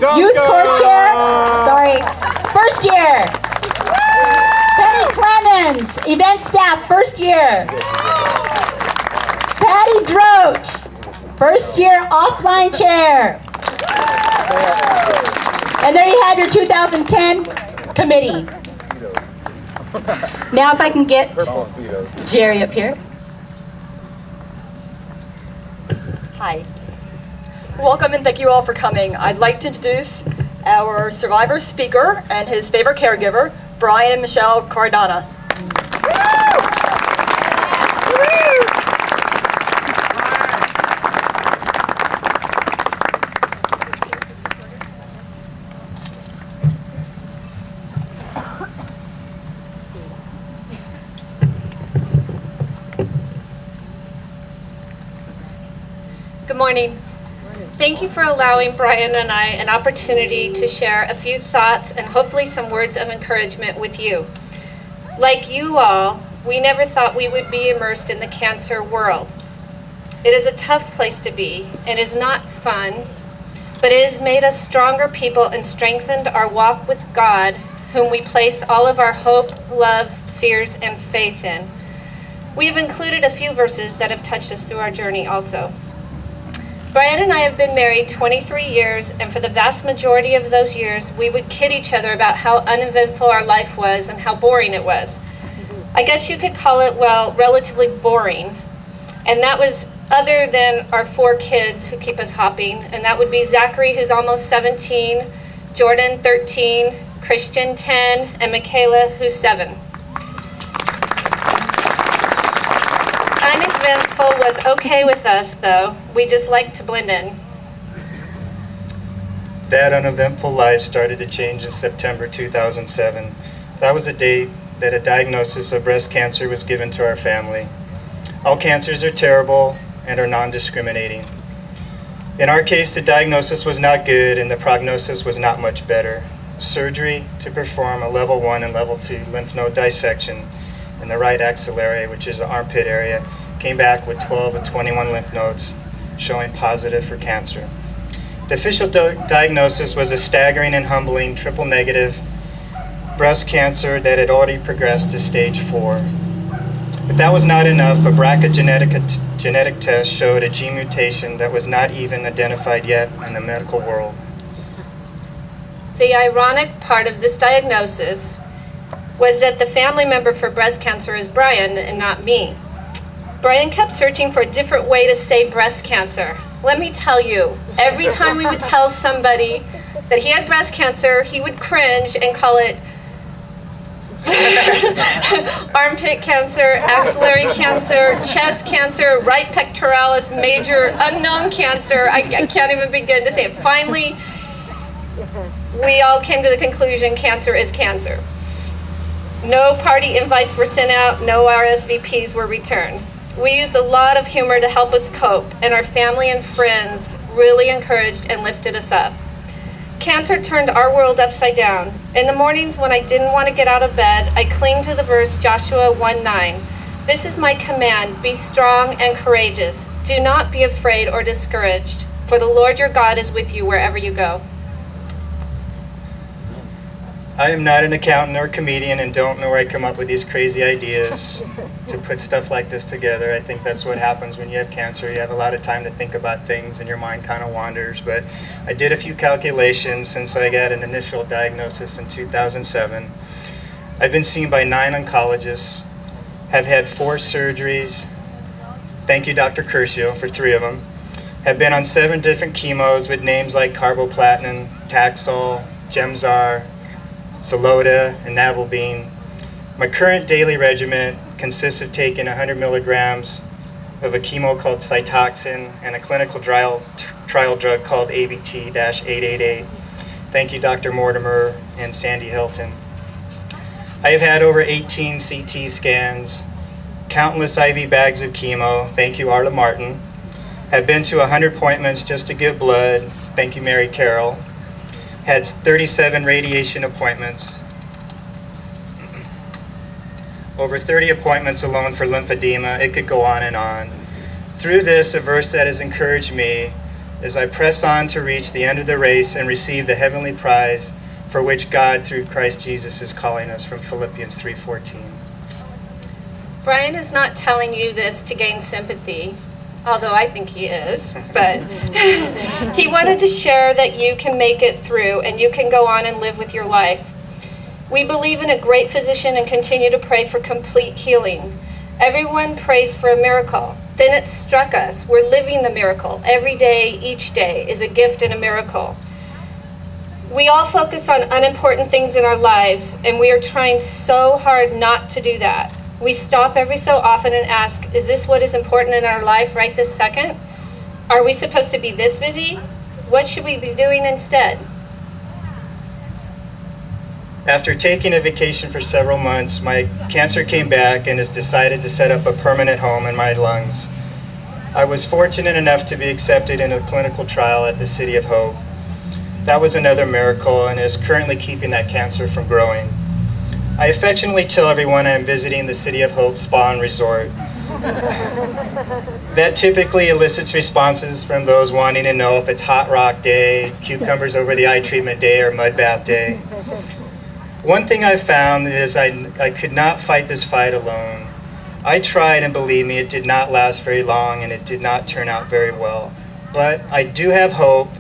Youth Court Chair, sorry, first year. Penny Clemens, Event Staff, first year. Patty Droach, first year Offline Chair. And there you have your 2010 committee. Now if I can get Jerry up here. Hi. Welcome and thank you all for coming. I'd like to introduce our survivor speaker and his favorite caregiver, Brian and Michelle Caradonna. Good morning. Thank you for allowing Brian and I an opportunity to share a few thoughts and hopefully some words of encouragement with you. Like you all, we never thought we would be immersed in the cancer world. It is a tough place to be and is not fun, but it has made us stronger people and strengthened our walk with God, whom we place all of our hope, love, fears, and faith in. We have included a few verses that have touched us through our journey also. Brian and I have been married 23 years, and for the vast majority of those years, we would kid each other about how uneventful our life was and how boring it was. I guess you could call it, well, relatively boring. And that was other than our 4 kids who keep us hopping, and that would be Zachary, who's almost 17, Jordan, 13, Christian, 10, and Michaela, who's 7. Uneventful was okay with us, though. We just like to blend in. That uneventful life started to change in September 2007. That was the date that a diagnosis of breast cancer was given to our family. All cancers are terrible and are non-discriminating. In our case, the diagnosis was not good and the prognosis was not much better. Surgery to perform a level 1 and level 2 lymph node dissection in the right axillary, which is the armpit area, came back with 12 of 21 lymph nodes showing positive for cancer. The official diagnosis was a staggering and humbling triple negative breast cancer that had already progressed to stage 4. If that was not enough, a BRCA genetic test showed a gene mutation that was not even identified yet in the medical world. The ironic part of this diagnosis was that the family member for breast cancer is Brian and not me. Brian kept searching for a different way to say breast cancer. Let me tell you, every time we would tell somebody that he had breast cancer, he would cringe and call it armpit cancer, axillary cancer, chest cancer, right pectoralis major, unknown cancer. I can't even begin to say it. Finally, we all came to the conclusion cancer is cancer. No party invites were sent out, no RSVPs were returned. We used a lot of humor to help us cope, and our family and friends really encouraged and lifted us up. Cancer turned our world upside down. In the mornings when I didn't want to get out of bed, I clinged to the verse Joshua 1:9. This is my command, be strong and courageous. Do not be afraid or discouraged, for the Lord your God is with you wherever you go. I am not an accountant or comedian and don't know where I come up with these crazy ideas to put stuff like this together. I think that's what happens when you have cancer. You have a lot of time to think about things and your mind kind of wanders. But I did a few calculations since I got an initial diagnosis in 2007. I've been seen by 9 oncologists, have had 4 surgeries. Thank you, Dr. Curcio, for 3 of them. Have been on 7 different chemos with names like carboplatin, Taxol, Gemzar, Xeloda, and Navalbine. My current daily regimen consists of taking 100 milligrams of a chemo called Cytoxan and a clinical trial drug called ABT-888. Thank you, Dr. Mortimer and Sandy Hilton. I have had over 18 CT scans, countless IV bags of chemo. Thank you, Arla Martin. Have been to 100 appointments just to give blood. Thank you, Mary Carroll. Had 37 radiation appointments, over 30 appointments alone for lymphedema. It could go on and on. Through this, a verse that has encouraged me as I press on to reach the end of the race and receive the heavenly prize for which God, through Christ Jesus, is calling us, from Philippians 3:14. Brian is not telling you this to gain sympathy, although I think he is, but he wanted to share that you can make it through and you can go on and live with your life. We believe in a great physician and continue to pray for complete healing. Everyone prays for a miracle. Then it struck us. We're living the miracle. Every day, each day is a gift and a miracle. We all focus on unimportant things in our lives, and we are trying so hard not to do that. We stop every so often and ask, is this what is important in our life right this second? Are we supposed to be this busy? What should we be doing instead? After taking a vacation for several months, my cancer came back and has decided to set up a permanent home in my lungs. I was fortunate enough to be accepted in a clinical trial at the City of Hope. That was another miracle and is currently keeping that cancer from growing. I affectionately tell everyone I am visiting the City of Hope Spa and Resort. That typically elicits responses from those wanting to know if it's hot rock day, cucumbers over the eye treatment day, or mud bath day. One thing I've found is I could not fight this fight alone. I tried, and believe me, it did not last very long and it did not turn out very well. But I do have hope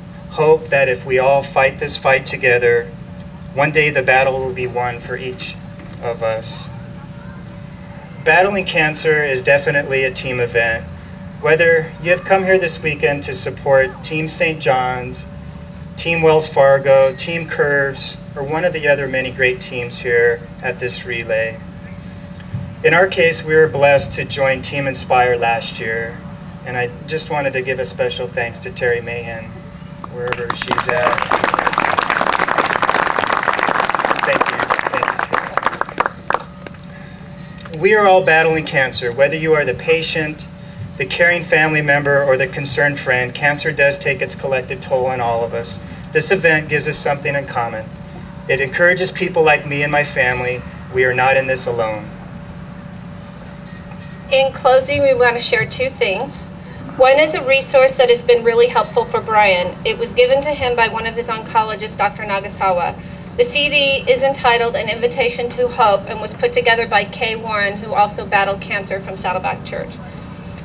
that if we all fight this fight together, one day the battle will be won for each of us. Battling cancer is definitely a team event. Whether you have come here this weekend to support Team St. John's, Team Wells Fargo, Team Curves, or one of the other many great teams here at this relay. In our case, we were blessed to join Team Inspire last year, and I just wanted to give a special thanks to Terry Mahan, wherever she's at. Thank you, Terry. We are all battling cancer. Whether you are the patient, the caring family member, or the concerned friend, cancer does take its collective toll on all of us. This event gives us something in common. It encourages people like me and my family. We are not in this alone. In closing, we want to share two things. One is a resource that has been really helpful for Brian. It was given to him by one of his oncologists, Dr. Nagasawa. The CD is entitled An Invitation to Hope and was put together by Kay Warren, who also battled cancer from Saddleback Church.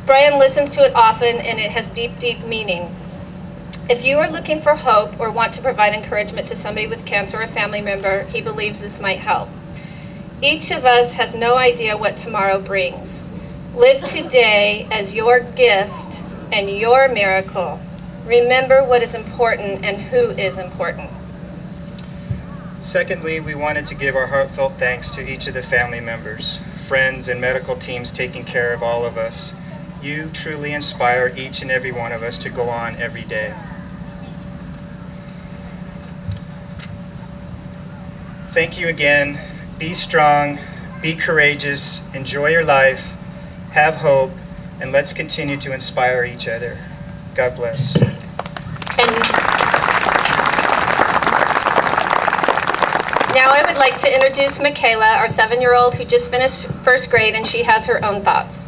Brian listens to it often, and it has deep, deep meaning. If you are looking for hope or want to provide encouragement to somebody with cancer or a family member, he believes this might help. Each of us has no idea what tomorrow brings. Live today as your gift and your miracle. Remember what is important and who is important. Secondly, we wanted to give our heartfelt thanks to each of the family members, friends, and medical teams taking care of all of us. You truly inspire each and every one of us to go on every day. Thank you again. Be strong, be courageous, enjoy your life, have hope, and let's continue to inspire each other. God bless. And now I would like to introduce Michaela, our 7-year-old who just finished first grade, and she has her own thoughts.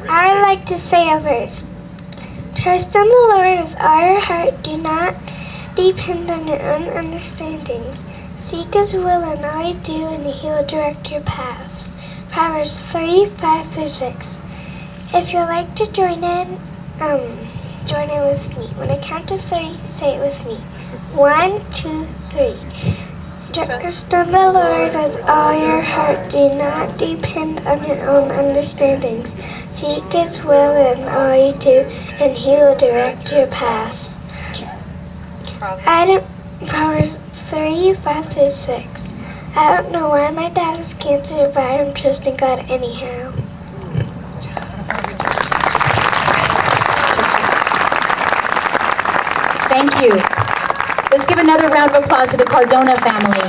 I like to say a verse. Trust in the Lord with all your heart. Do not depend on your own understandings. Seek His will in all you do, and He will direct your paths. Proverbs 3:5-6. If you'd like to join in with me. When I count to 3, say it with me. 1, 2, 3. Trust in the Lord with all your heart. Do not depend on your own understandings. Seek His will in all you do, and He will direct your paths. Proverbs 3:5-6. I don't know why my dad has cancer, but I'm trusting God anyhow. Thank you. Let's give another round of applause to the Caradonna family.